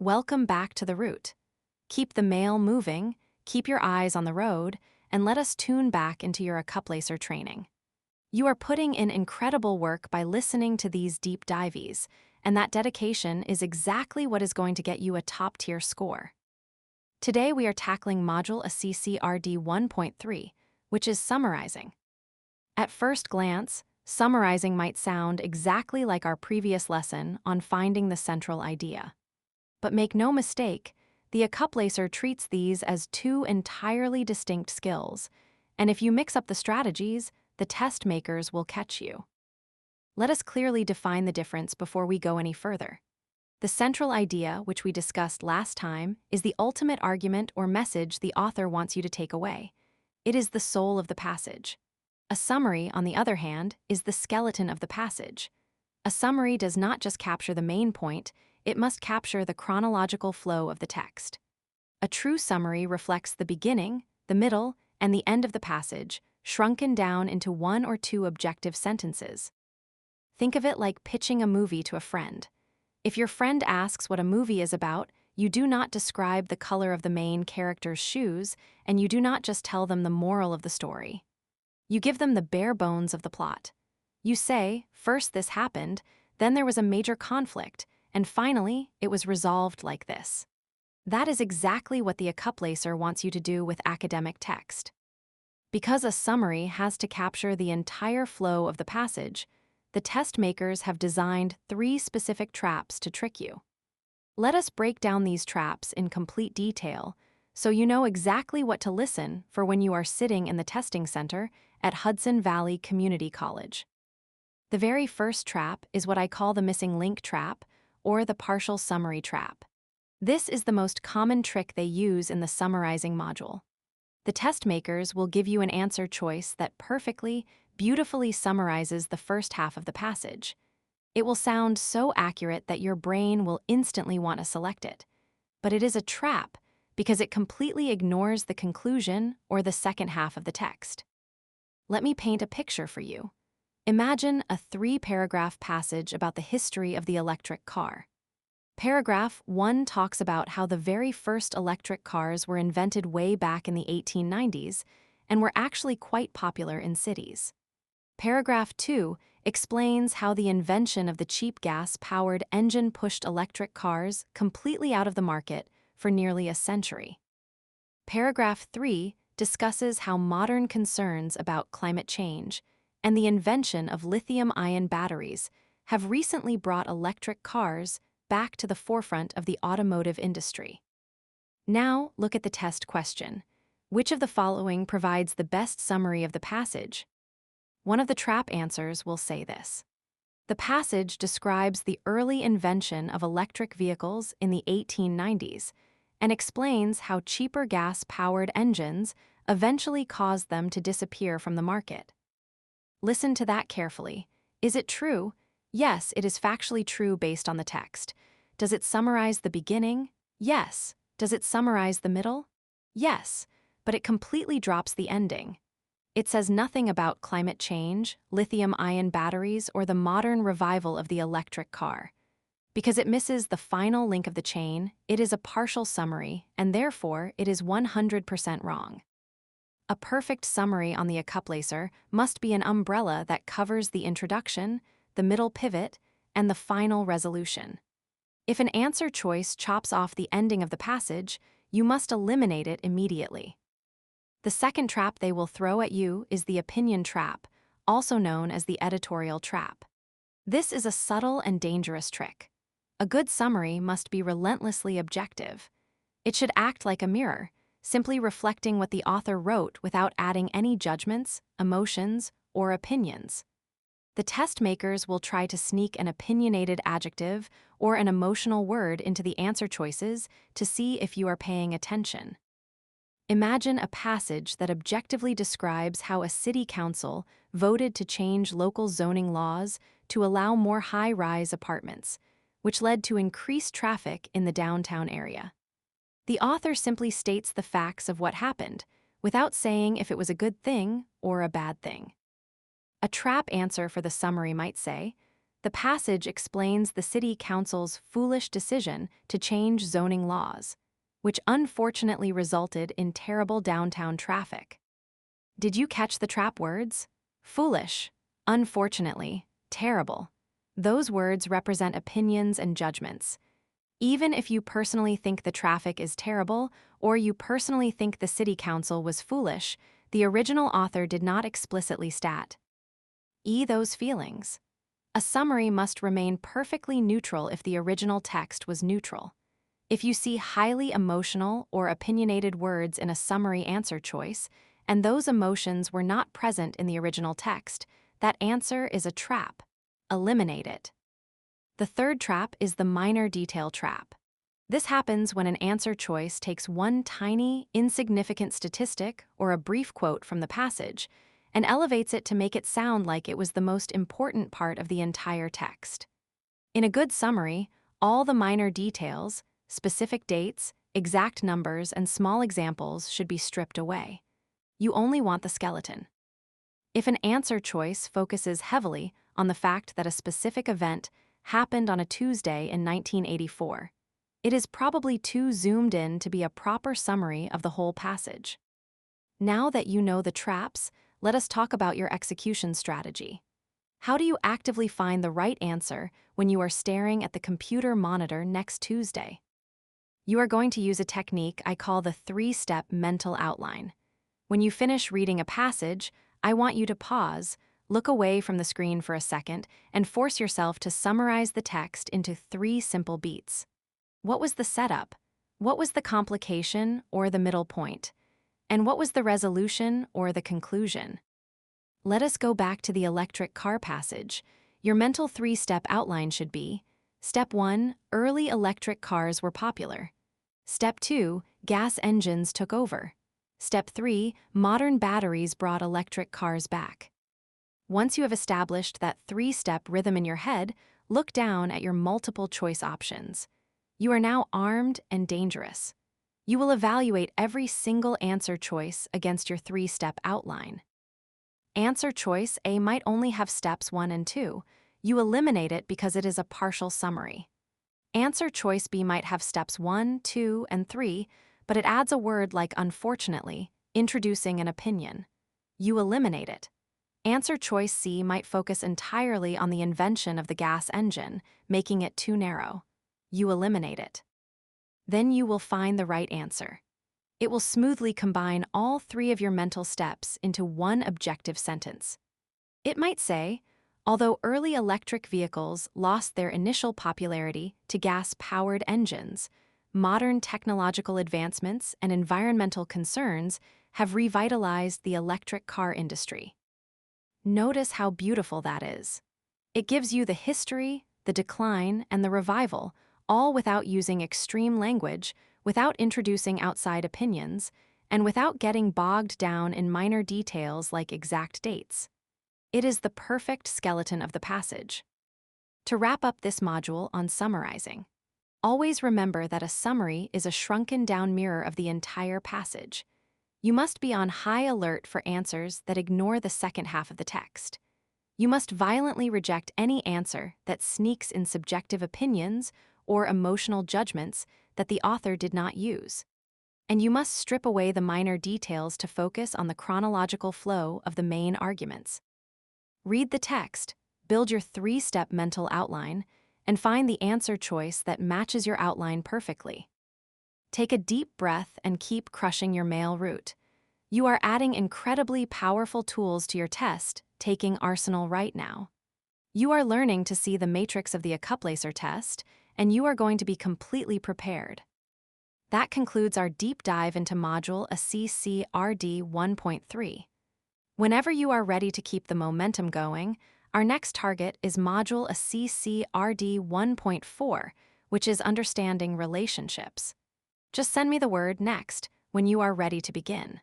Welcome back to the route. Keep the mail moving, keep your eyes on the road, and let us tune back into your couplacer training. You are putting in incredible work by listening to these deep dives, and that dedication is exactly what is going to get you a top-tier score. Today we are tackling Module ACC RD 1.3, which is summarizing. At first glance, summarizing might sound exactly like our previous lesson on finding the central idea. But make no mistake, the couplacer treats these as two entirely distinct skills, and if you mix up the strategies, the test makers will catch you. Let us clearly define the difference before we go any further. The central idea, which we discussed last time, is the ultimate argument or message the author wants you to take away. It is the soul of the passage. A summary, on the other hand, is the skeleton of the passage. A summary does not just capture the main point, it must capture the chronological flow of the text. A true summary reflects the beginning, the middle, and the end of the passage, shrunken down into one or two objective sentences. Think of it like pitching a movie to a friend. If your friend asks what a movie is about, you do not describe the color of the main character's shoes, and you do not just tell them the moral of the story. You give them the bare bones of the plot. You say, first this happened, then there was a major conflict, and finally, it was resolved like this. That is exactly what the couplacer wants you to do with academic text. Because a summary has to capture the entire flow of the passage, the test makers have designed 3 specific traps to trick you. Let us break down these traps in complete detail so you know exactly what to listen for when you are sitting in the testing center at Hudson Valley Community College. The very first trap is what I call the missing link trap, or the partial summary trap. This is the most common trick they use in the summarizing module. The test makers will give you an answer choice that perfectly, beautifully summarizes the first half of the passage. It will sound so accurate that your brain will instantly want to select it. But it is a trap because it completely ignores the conclusion or the second half of the text. Let me paint a picture for you. Imagine a 3-paragraph passage about the history of the electric car. Paragraph 1 talks about how the very first electric cars were invented way back in the 1890s and were actually quite popular in cities. Paragraph 2 explains how the invention of the cheap gas-powered engine pushed electric cars completely out of the market for nearly a century. Paragraph 3 discusses how modern concerns about climate change and the invention of lithium-ion batteries have recently brought electric cars back to the forefront of the automotive industry. Now, look at the test question. Which of the following provides the best summary of the passage? One of the trap answers will say this. The passage describes the early invention of electric vehicles in the 1890s and explains how cheaper gas-powered engines eventually caused them to disappear from the market. Listen to that carefully. Is it true? Yes, it is factually true based on the text. Does it summarize the beginning? Yes. Does it summarize the middle? Yes, but it completely drops the ending. It says nothing about climate change, lithium-ion batteries, or the modern revival of the electric car. Because it misses the final link of the chain, it is a partial summary, and therefore it is 100% wrong. A perfect summary on the couplacer must be an umbrella that covers the introduction, the middle pivot, and the final resolution. If an answer choice chops off the ending of the passage, you must eliminate it immediately. The second trap they will throw at you is the opinion trap, also known as the editorial trap. This is a subtle and dangerous trick. A good summary must be relentlessly objective. It should act like a mirror, simply reflecting what the author wrote without adding any judgments, emotions, or opinions. The test makers will try to sneak an opinionated adjective or an emotional word into the answer choices to see if you are paying attention. Imagine a passage that objectively describes how a city council voted to change local zoning laws to allow more high-rise apartments, which led to increased traffic in the downtown area. The author simply states the facts of what happened, without saying if it was a good thing or a bad thing. A trap answer for the summary might say, The passage explains the city council's foolish decision to change zoning laws, which unfortunately resulted in terrible downtown traffic. Did you catch the trap words? Foolish, unfortunately, terrible. Those words represent opinions and judgments. Even if you personally think the traffic is terrible, or you personally think the city council was foolish, the original author did not explicitly state those feelings. A summary must remain perfectly neutral if the original text was neutral. If you see highly emotional or opinionated words in a summary answer choice, and those emotions were not present in the original text, that answer is a trap. Eliminate it. The third trap is the minor detail trap. This happens when an answer choice takes one tiny, insignificant statistic or a brief quote from the passage and elevates it to make it sound like it was the most important part of the entire text. In a good summary, all the minor details, specific dates, exact numbers, and small examples should be stripped away. You only want the skeleton. If an answer choice focuses heavily on the fact that a specific event happened on a Tuesday in 1984, it is probably too zoomed in to be a proper summary of the whole passage. Now that you know the traps, let us talk about your execution strategy. How do you actively find the right answer when you are staring at the computer monitor next Tuesday? You are going to use a technique I call the 3-step mental outline. When you finish reading a passage, I want you to pause, look away from the screen for a second, and force yourself to summarize the text into 3 simple beats. What was the setup? What was the complication or the middle point? And what was the resolution or the conclusion? Let us go back to the electric car passage. Your mental 3-step outline should be: Step 1, early electric cars were popular. Step 2, gas engines took over. Step 3, modern batteries brought electric cars back. Once you have established that 3-step rhythm in your head, look down at your multiple choice options. You are now armed and dangerous. You will evaluate every single answer choice against your 3-step outline. Answer choice A might only have steps 1 and 2. You eliminate it because it is a partial summary. Answer choice B might have steps 1, 2, and 3, but it adds a word like unfortunately, introducing an opinion. You eliminate it. Answer choice C might focus entirely on the invention of the gas engine, making it too narrow. You eliminate it. Then you will find the right answer. It will smoothly combine all 3 of your mental steps into one objective sentence. It might say, although early electric vehicles lost their initial popularity to gas-powered engines, modern technological advancements and environmental concerns have revitalized the electric car industry. Notice how beautiful that is. It gives you the history, the decline, and the revival, all without using extreme language, without introducing outside opinions, and without getting bogged down in minor details like exact dates. It is the perfect skeleton of the passage. To wrap up this module on summarizing, always remember that a summary is a shrunken-down mirror of the entire passage. You must be on high alert for answers that ignore the second half of the text. You must violently reject any answer that sneaks in subjective opinions or emotional judgments that the author did not use. And you must strip away the minor details to focus on the chronological flow of the main arguments. Read the text, build your 3-step mental outline, and find the answer choice that matches your outline perfectly. Take a deep breath and keep crushing your mail route. You are adding incredibly powerful tools to your test-taking arsenal right now. You are learning to see the matrix of the Accuplacer test, and you are going to be completely prepared. That concludes our deep dive into Module ACC RD 1.3. Whenever you are ready to keep the momentum going, our next target is Module ACC RD 1.4, which is Understanding Relationships. Just send me the word next when you are ready to begin.